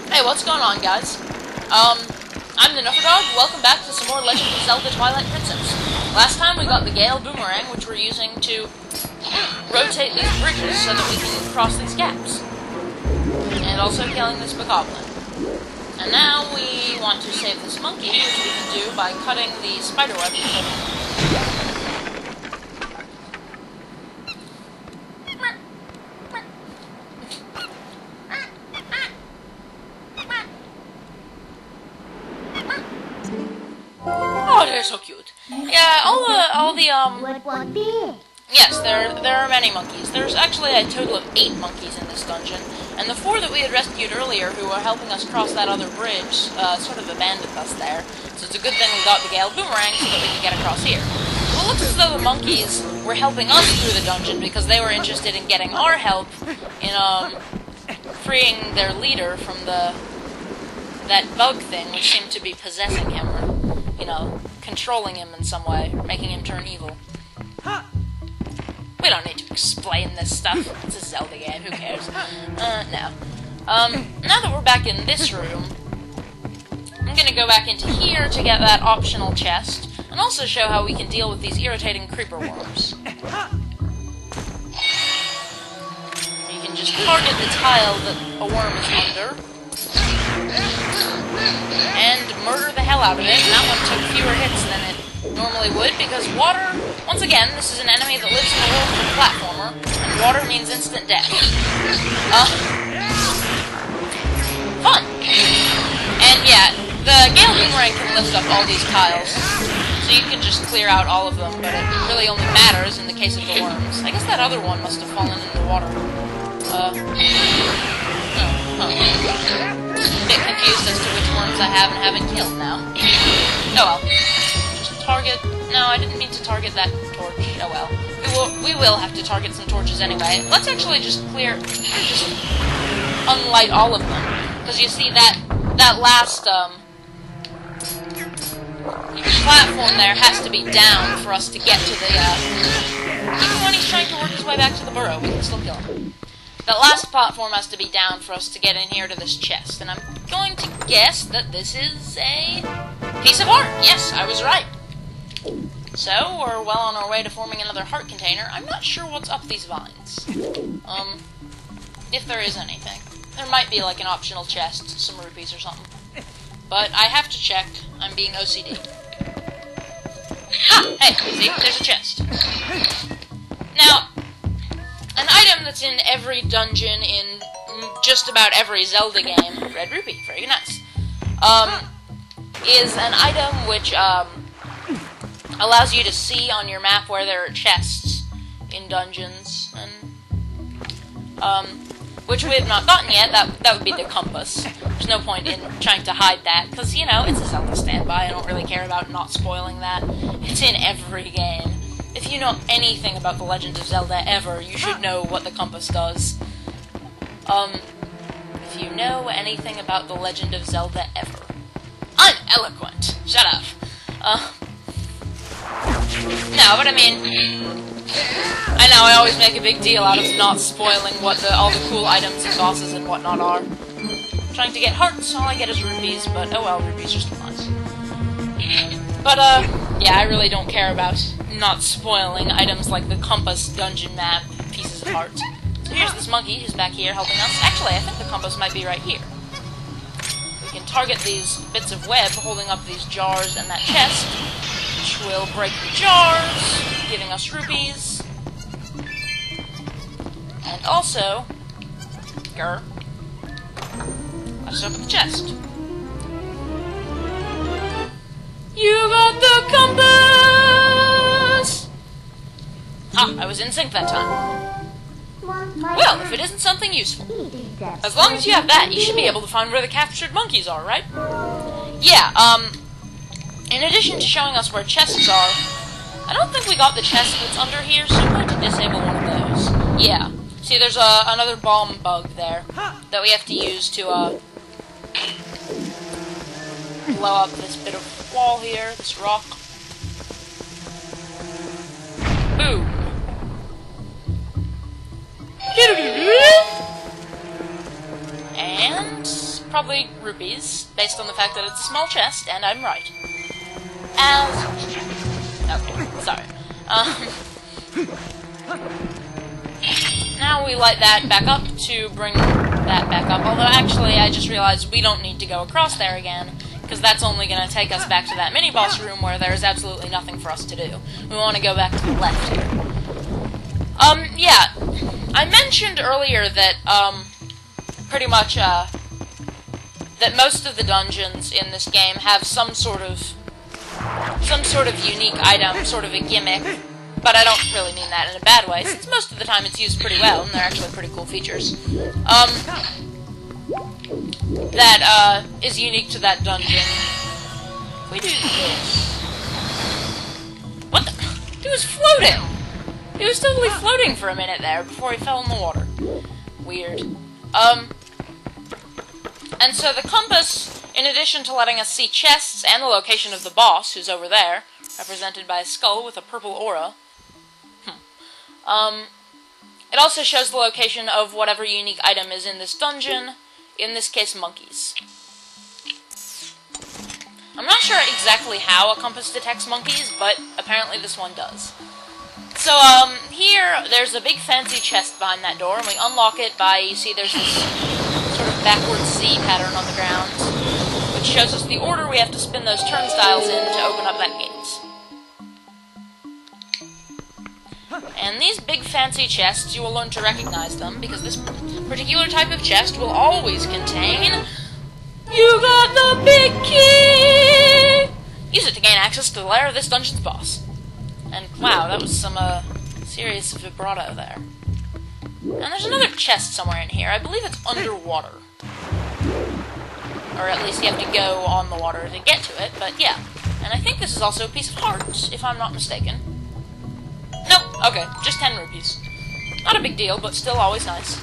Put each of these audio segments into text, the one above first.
Hey, what's going on, guys? I'm the Dog. Welcome back to some more Legend of Zelda Twilight Princess. Last time we got the Gale Boomerang, which we're using to rotate these bridges so that we can cross these gaps. And also killing this Bokoblin. And now we want to save this monkey, which we can do by cutting the spiderweb. Oh, they're so cute. Yeah, yes, there are many monkeys. There's actually a total of 8 monkeys in this dungeon, and the 4 that we had rescued earlier, who were helping us cross that other bridge, sort of abandoned us there. So it's a good thing we got the Gale Boomerang so that we can get across here. Well, it looks as though the monkeys were helping us through the dungeon because they were interested in getting our help in freeing their leader from that bug thing, which seemed to be possessing him, or, you know, controlling him in some way, or making him turn evil. We don't need to explain this stuff. It's a Zelda game, who cares? No. Now that we're back in this room, I'm gonna go back into here to get that optional chest, and also show how we can deal with these irritating creeper worms. You can just target the tile that a worm is under, and murder the hell out of it, and that one took fewer hits than it normally would, because water, once again, this is an enemy that lives in the world of a platformer, and water means instant death. Fun! And yeah, the Gale Boomerang can lift up all these tiles, so you can just clear out all of them, but it really only matters in the case of the worms. I guess that other one must have fallen into the water. A bit confused as to which worms I have and haven't killed now. Oh well. Just target... No, I didn't mean to target that torch. Oh well. We will have to target some torches anyway. Let's actually just unlight all of them. Because you see, that last, platform there has to be down for us to get to the, even when he's trying to work his way back to the burrow, we can still kill him. That last platform has to be down for us to get in here to this chest, and I'm going to guess that this is a piece of heart. Yes, I was right. So, we're well on our way to forming another heart container. I'm not sure what's up these vines. If there is anything. There might be like an optional chest, some rupees or something. But I have to check. I'm being OCD. Ah! Hey, see? There's a chest. Now, an item that's in every dungeon in just about every Zelda game, red rupee, very nice, is an item which allows you to see on your map where there are chests in dungeons, and which we have not gotten yet. That would be the compass. There's no point in trying to hide that, because, you know, it's a Zelda standby. I don't really care about not spoiling that. It's in every game. If you know anything about the Legend of Zelda ever, you should know what the compass does. If you know anything about the Legend of Zelda ever. I'm eloquent. Shut up. No, but I mean, I know I always make a big deal out of not spoiling what all the cool items and bosses and whatnot are. I'm trying to get hearts, all I get is rupees, but oh well, rupees are still nice. But, yeah, I really don't care about not spoiling items like the compass, dungeon map, pieces of heart. So here's this monkey who's back here helping us. Actually, I think the compass might be right here. We can target these bits of web holding up these jars and that chest, which will break the jars, giving us rupees. And also, let's open the chest. You got the compass! Ah, I was in sync that time. Well, if it isn't something useful. As long as you have that, you should be able to find where the captured monkeys are, right? Yeah, in addition to showing us where chests are, I don't think we got the chest that's under here, so I'm going to disable one of those. Yeah. See, there's another bomb bug there that we have to use to, blow up this bit of wall here, this rock. Boom. And probably rupees, based on the fact that it's a small chest, and I'm right. As... okay, sorry. Now we light that back up to bring that back up, although actually I just realized we don't need to go across there again, because that's only going to take us back to that mini-boss room where there's absolutely nothing for us to do. We want to go back to the left here. Yeah, I mentioned earlier that, pretty much, that most of the dungeons in this game have some sort of unique item, sort of a gimmick, but I don't really mean that in a bad way, since most of the time it's used pretty well, and they're actually pretty cool features. That, is unique to that dungeon. We do this. What the? He was floating! He was totally floating for a minute there before he fell in the water. Weird. And so the compass, in addition to letting us see chests and the location of the boss, who's over there, represented by a skull with a purple aura, it also shows the location of whatever unique item is in this dungeon, in this case, monkeys. I'm not sure exactly how a compass detects monkeys, but apparently this one does. So, here, there's a big fancy chest behind that door, and we unlock it by, you see, there's this sort of backwards Z pattern on the ground, which shows us the order we have to spin those turnstiles in to open up that gate. And these big fancy chests, you will learn to recognize them, because this particular type of chest will always contain... You got the big key! Use it to gain access to the lair of this dungeon's boss. And wow, that was some, serious vibrato there. And there's another chest somewhere in here. I believe it's underwater. Or at least you have to go on the water to get to it, but yeah. And I think this is also a piece of hearts, if I'm not mistaken. Nope, okay, just 10 rupees. Not a big deal, but still always nice.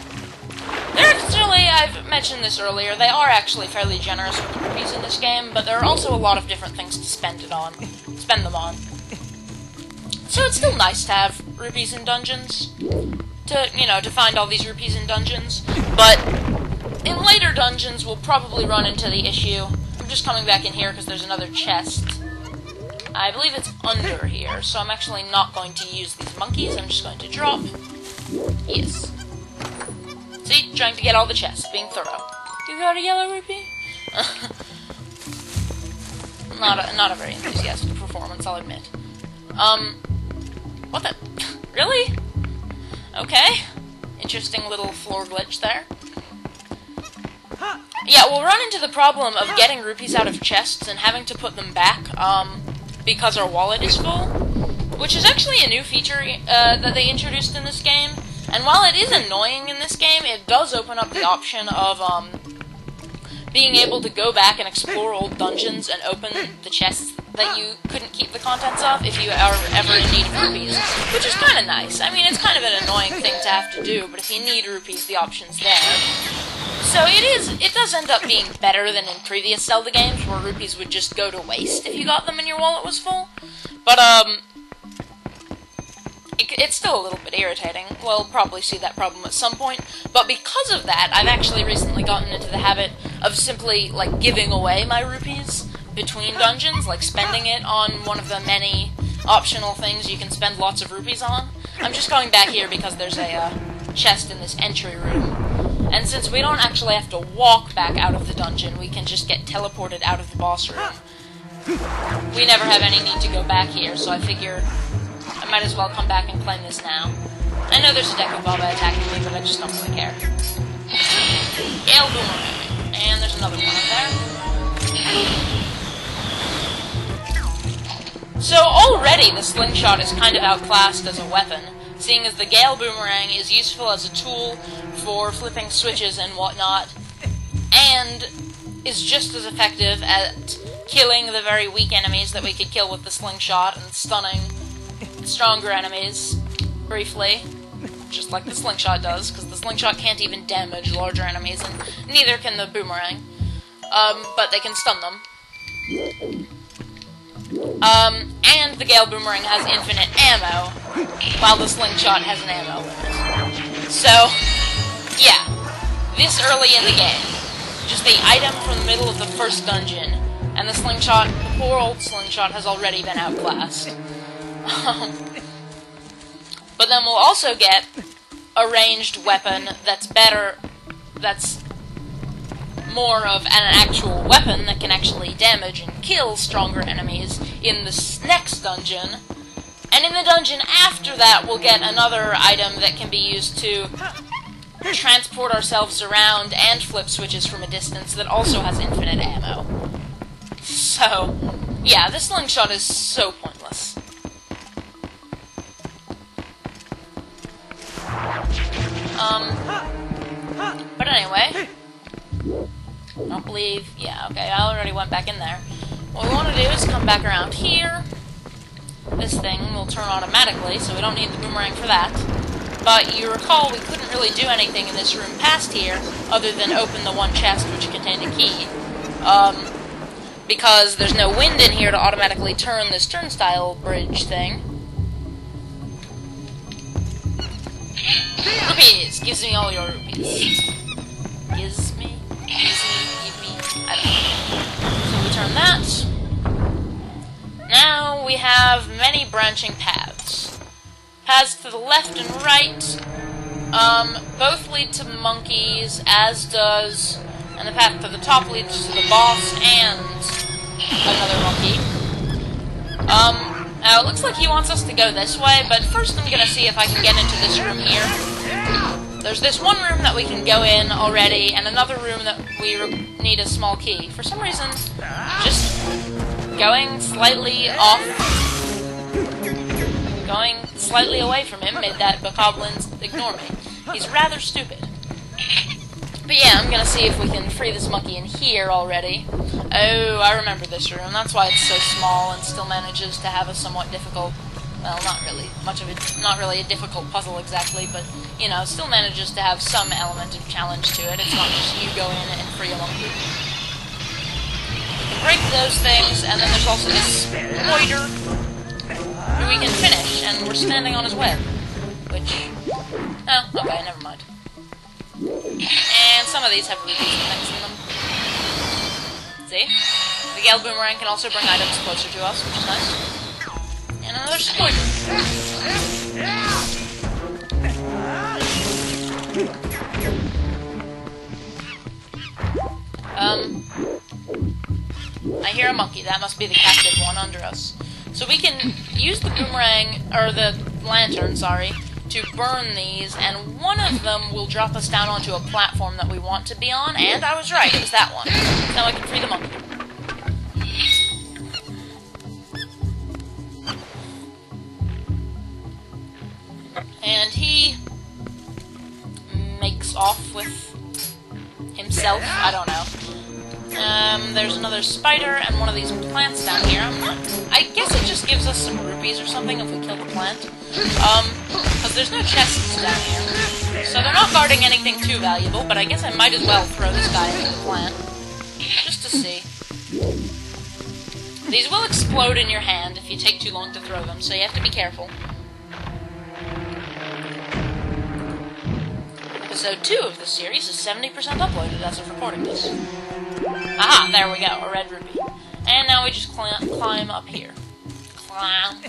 They're actually, I've mentioned this earlier, they are actually fairly generous with the rupees in this game, but there are also a lot of different things to spend them on. So it's still nice to have rupees in dungeons, to find all these rupees in dungeons, but in later dungeons we'll probably run into the issue. I'm just coming back in here because there's another chest. I believe it's under here, so I'm actually not going to use these monkeys, I'm just going to drop. Yes. See? Trying to get all the chests, being thorough. You got a yellow rupee? not a very enthusiastic performance, I'll admit. What the? Really? Okay. Interesting little floor glitch there. Yeah, we'll run into the problem of getting rupees out of chests and having to put them back, because our wallet is full, which is actually a new feature that they introduced in this game, and while it is annoying in this game, it does open up the option of being able to go back and explore old dungeons and open the chests that you couldn't keep the contents of if you are ever in need of rupees, which is kind of nice. I mean, it's kind of an annoying thing to have to do, but if you need rupees, the option's there. So it does end up being better than in previous Zelda games, where rupees would just go to waste if you got them and your wallet was full. But, it's still a little bit irritating. We'll probably see that problem at some point. But because of that, I've actually recently gotten into the habit of simply, like, giving away my rupees between dungeons, like spending it on one of the many optional things you can spend lots of rupees on. I'm just going back here because there's a chest in this entry room. And since we don't actually have to walk back out of the dungeon, we can just get teleported out of the boss room. We never have any need to go back here, so I figure I might as well come back and claim this now. I know there's a deck of Baba attacking me, but I just don't really care. Gale Boomerang. And there's another one up there. So already the slingshot is kind of outclassed as a weapon, seeing as the Gale Boomerang is useful as a tool for flipping switches and whatnot, and is just as effective at killing the very weak enemies that we could kill with the slingshot and stunning stronger enemies briefly, just like the slingshot does, because the slingshot can't even damage larger enemies, and neither can the boomerang, but they can stun them. And the Gale Boomerang has infinite ammo, while the slingshot has an ammo limit. So, yeah, this early in the game, just the item from the middle of the first dungeon, and the slingshot, the poor old slingshot, has already been outclassed. But then we'll also get a ranged weapon that's better, that's more of an actual weapon that can actually damage and kill stronger enemies in the next dungeon. And in the dungeon after that, we'll get another item that can be used to transport ourselves around and flip switches from a distance that also has infinite ammo. So, yeah, this slingshot is so pointless. But anyway, I don't believe, yeah, okay, I already went back in there. What we want to do is come back around here. This thing will turn automatically, so we don't need the boomerang for that. But you recall we couldn't really do anything in this room past here, other than open the one chest which contained a key. Because there's no wind in here to automatically turn this turnstile bridge thing. Rupees! Gives me all your rupees. Gives me? Give me? I don't know. So we turn that. Now we have many branching paths. Paths to the left and right, both lead to monkeys, as does, and the path to the top leads to the boss and another monkey. Now it looks like he wants us to go this way, but first I'm gonna see if I can get into this room here. There's this one room that we can go in already, and another room that we need a small key. For some reason, just going slightly away from him made that bokoblin ignore me. He's rather stupid. But yeah, I'm gonna see if we can free this monkey in here already. Oh, I remember this room. That's why it's so small and still manages to have a somewhat difficult, well, not really a difficult puzzle exactly, but, you know, still manages to have some element of challenge to it. It's not just you go in and free a monkey. We can break those things, and then there's also this spider who we can finish, and we're standing on his web, which, oh, okay, never mind. And some of these have rupees and things in them. See? The Gale Boomerang can also bring items closer to us, which is nice. And another spider. I hear a monkey. That must be the captive one under us. So we can use the boomerang, or the lantern, sorry, to burn these, and one of them will drop us down onto a platform that we want to be on, and I was right, it was that one. Now I can free the monkey. And he makes off with himself, I don't know. There's another spider and one of these plants down here. I guess it just gives us some rupees or something if we kill the plant. Because there's no chests down here. So they're not guarding anything too valuable, but I guess I might as well throw this guy into the plant. Just to see. These will explode in your hand if you take too long to throw them, so you have to be careful. Episode 2 of this series is 70% uploaded as of recording this. Aha, there we go, a red rupee. And now we just climb up here. Climb.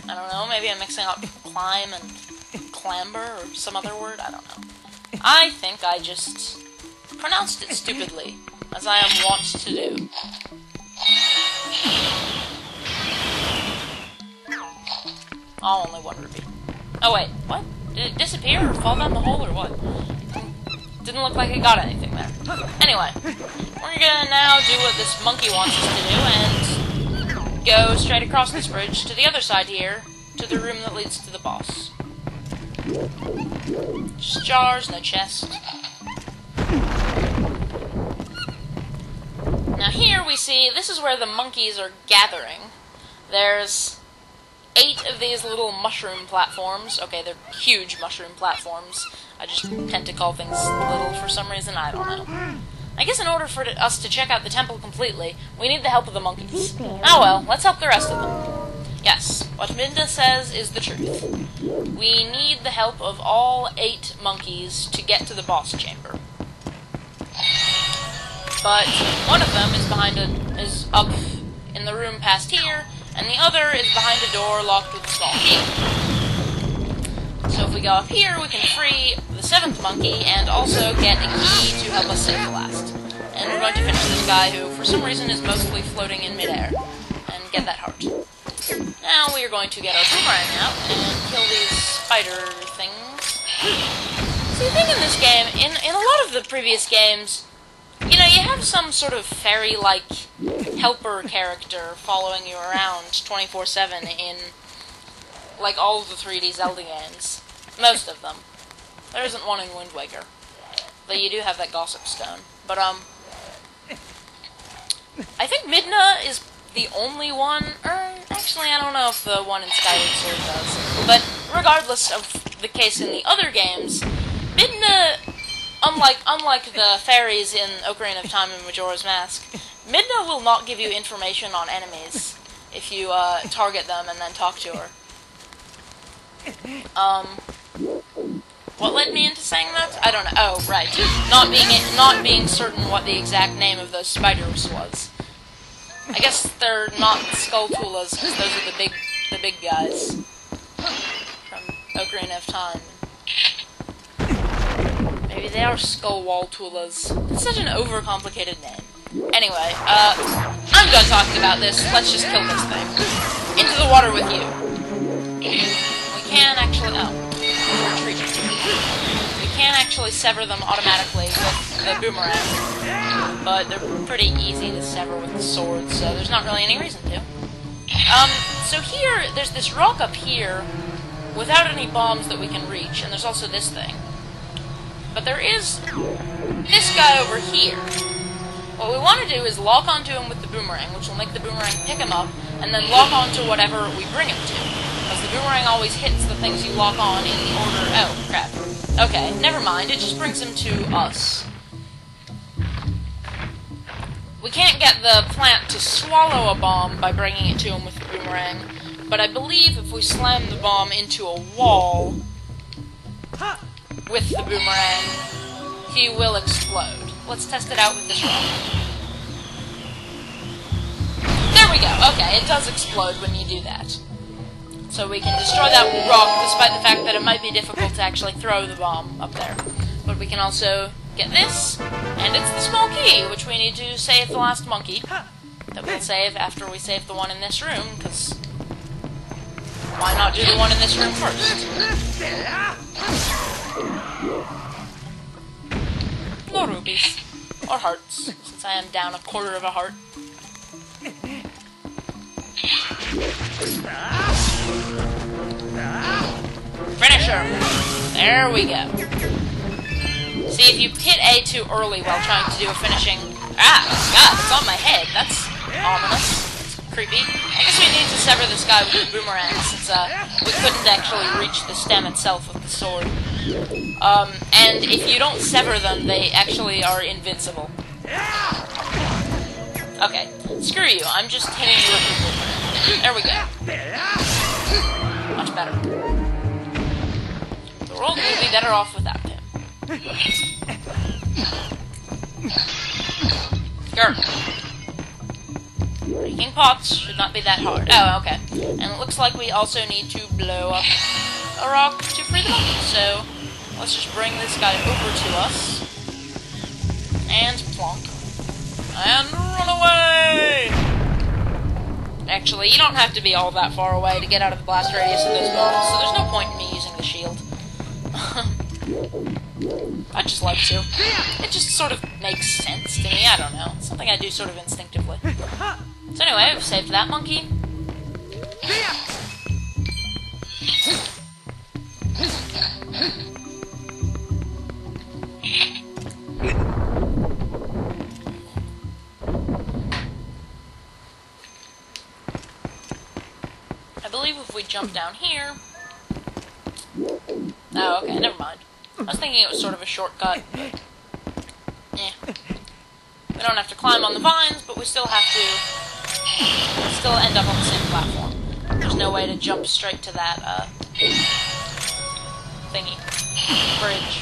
I don't know, maybe I'm mixing up climb and clamber or some other word, I don't know. I think I just pronounced it stupidly, as I am wont to do. Oh, only one rupee. Oh wait, what? Did it disappear or fall down the hole or what? Didn't look like it got anything there. Anyway, we're gonna now do what this monkey wants us to do and go straight across this bridge to the other side here, to the room that leads to the boss. Just jars, no chest. Now here we see, this is where the monkeys are gathering. There's 8 of these little mushroom platforms. Okay, they're huge mushroom platforms. I just tend to call things little for some reason, I don't know. I guess in order for us to check out the temple completely, we need the help of the monkeys. Oh well, let's help the rest of them. Yes, what Midna says is the truth. We need the help of all 8 monkeys to get to the boss chamber. But one of them is up in the room past here, and the other is behind a door locked with a small key. So if we go up here, we can free the 7th monkey and also get a key to help us save the last. And we're going to finish this guy who, for some reason, is mostly floating in midair, and get that heart. Now we are going to get our boomerang out and kill these spider things. See, the thing in this game, in a lot of the previous games, you know, you have some sort of fairy-like helper character following you around 24/7 in, like, all of the 3D Zelda games. Most of them. There isn't one in Wind Waker. Though you do have that Gossip Stone. But, I think Midna is the only one, actually I don't know if the one in Skyward Sword does. But regardless of the case in the other games, Midna, unlike the fairies in Ocarina of Time and Majora's Mask, Midna will not give you information on enemies if you target them and then talk to her. What led me into saying that? I don't know. Oh, right. Not being certain what the exact name of those spiders was. I guess they're not Skulltulas, because those are the big guys from Ocarina of Time. Maybe they are Skullwaltulas. It's such an overcomplicated name. Anyway, I'm done talking about this. Let's just kill this thing. Into the water with you. We can actually... Oh, retreat. We can actually sever them automatically with the boomerang, but they're pretty easy to sever with the sword, so there's not really any reason to. So here, there's this rock up here without any bombs that we can reach, and there's also this thing. But there is this guy over here. What we want to do is lock onto him with the boomerang, which will make the boomerang pick him up, and then lock onto whatever we bring him to. Because the boomerang always hits the things you lock on in the order... Oh, crap. Okay, never mind, it just brings him to us. We can't get the plant to swallow a bomb by bringing it to him with the boomerang, but I believe if we slam the bomb into a wall with the boomerang, he will explode. Let's test it out with this rock. There we go, okay, it does explode when you do that. So we can destroy that rock, despite the fact that it might be difficult to actually throw the bomb up there. But we can also get this, and it's the small key, which we need to save the last monkey. That we'll save after we save the one in this room, because why not do the one in this room first? No rubies. Or hearts, since I am down a quarter of a heart. Finisher! There we go. See, if you hit A too early while trying to do a finishing... Ah! God, it's on my head. That's ominous. That's creepy. I guess we need to sever this guy with the boomerang, since we couldn't actually reach the stem itself with the sword. And if you don't sever them, they actually are invincible. Okay, screw you. I'm just hitting you with the boomerang. There we go. Much better. The world will be better off without him. Grr. Breaking pots should not be that hard. Oh, okay. And it looks like we also need to blow up a rock to free the monkey. So let's just bring this guy over to us. And plonk. And run away! Actually, you don't have to be all that far away to get out of the blast radius of those bombs, so there's no point in me using the shield. I'd just like to. It just sort of makes sense to me, I don't know. It's something I do sort of instinctively. So anyway, we've saved that monkey. I believe if we jump down here... Oh, okay, never mind. I was thinking it was sort of a shortcut, but... We don't have to climb on the vines, but we still have to... still end up on the same platform. there's no way to jump straight to that, thingy. Bridge.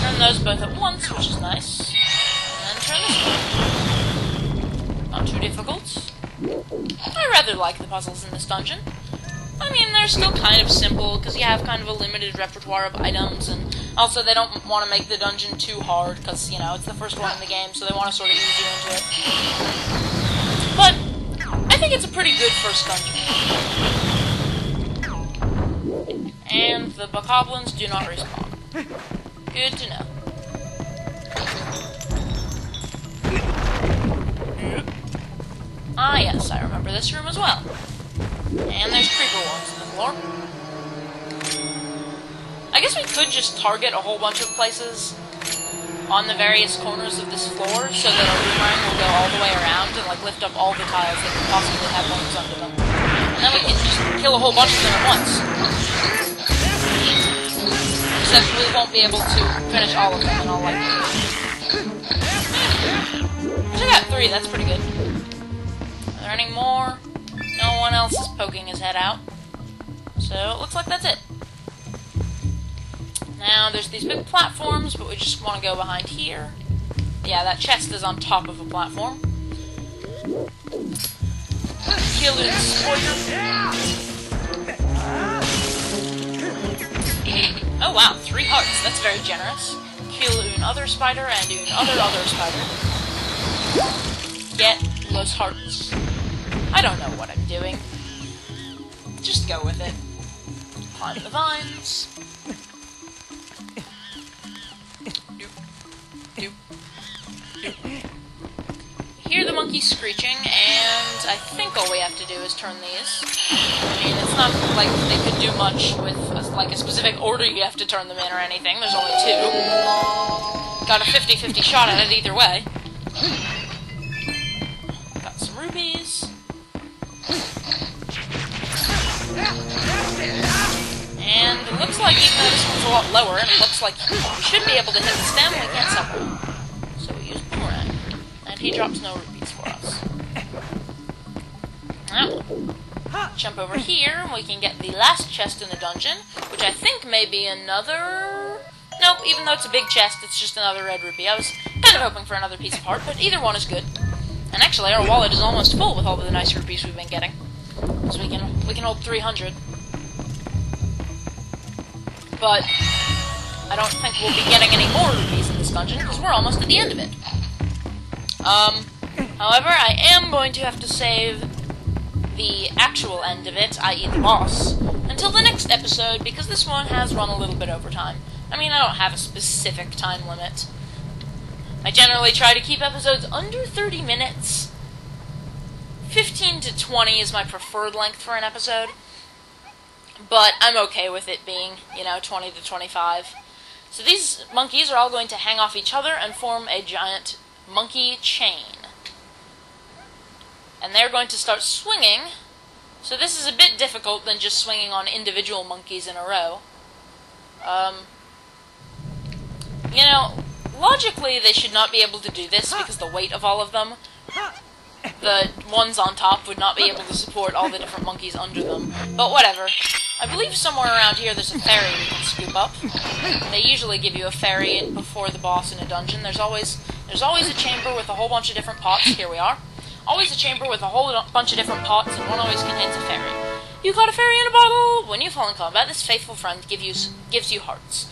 Turn those both at once, which is nice. And then turn this one. Not too difficult. I rather like the puzzles in this dungeon. I mean, they're still kind of simple, because you have kind of a limited repertoire of items, and also they don't want to make the dungeon too hard, because, you know, it's the first one in the game, so they want to sort of ease you into it. But I think it's a pretty good first dungeon. And the bokoblins do not respawn. Good to know. Ah, yes, I remember this room as well. And there's creeper worms in the floor. I guess we could just target a whole bunch of places on the various corners of this floor so that our boomerang will go all the way around and, like, lift up all the tiles that could possibly have worms under them. And then we can just kill a whole bunch of them at once. Except we won't be able to finish all of them in all likelihood. I got 3, that's pretty good. Are there any more? No one else is poking his head out. So it looks like that's it. Now there's these big platforms, but we just want to go behind here. Yeah, that chest is on top of a platform. Kill an spoiler. Oh wow, 3 hearts. That's very generous. Kill another spider and other spider. Get those hearts. I don't know what I'm doing. Just go with it. Climb the vines. Doop. Hear the monkeys screeching, and I think all we have to do is turn these. I mean, it's not like they could do much with a specific order you have to turn them in or anything. There's only 2. Got a 50-50 shot at it either way. Got some rubies. And it looks like, even though this one's a lot lower, and it looks like we should be able to hit the stem, we can't separate. So we use boomerang. And he drops no rubies for us. Now, jump over here, and we can get the last chest in the dungeon, which I think may be another... Nope, even though it's a big chest, it's just another red rupee. I was kind of hoping for another piece of heart, but either one is good. And actually, our wallet is almost full with all of the nice rupees we've been getting. So we can hold 300. But I don't think we'll be getting any more rupees in this dungeon, because we're almost at the end of it. However, I am going to have to save the actual end of it, i.e. the boss, until the next episode, because this one has run a little bit over time. I mean, I don't have a specific time limit. I generally try to keep episodes under 30 minutes. 15 to 20 is my preferred length for an episode. But I'm okay with it being, 20 to 25. So these monkeys are all going to hang off each other and form a giant monkey chain. And they're going to start swinging. So this is a bit difficult than just swinging on individual monkeys in a row. Logically they should not be able to do this because the weight of all of them, the ones on top would not be able to support all the different monkeys under them. But whatever. I believe somewhere around here there's a ferry we can scoop up. They usually give you a ferry before the boss in a dungeon. There's always a chamber with a whole bunch of different pots. Here we are. Always a chamber with a whole bunch of different pots, and one always contains a ferry. You caught a fairy in a bottle! When you fall in combat, this faithful friend gives you hearts.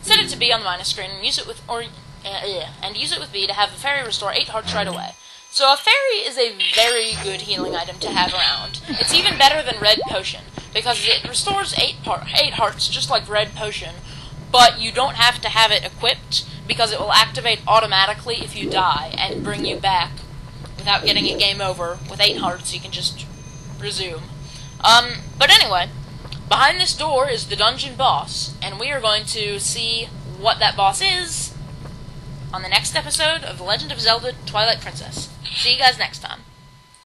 Set it to B on the minus screen and use it with B to have the fairy restore 8 hearts right away. So a fairy is a very good healing item to have around. It's even better than red potion, because it restores 8 hearts just like red potion, but you don't have to have it equipped, because it will activate automatically if you die and bring you back without getting a game over. With 8 hearts you can just resume. But anyway, behind this door is the dungeon boss, and we are going to see what that boss is on the next episode of The Legend of Zelda Twilight Princess. See you guys next time.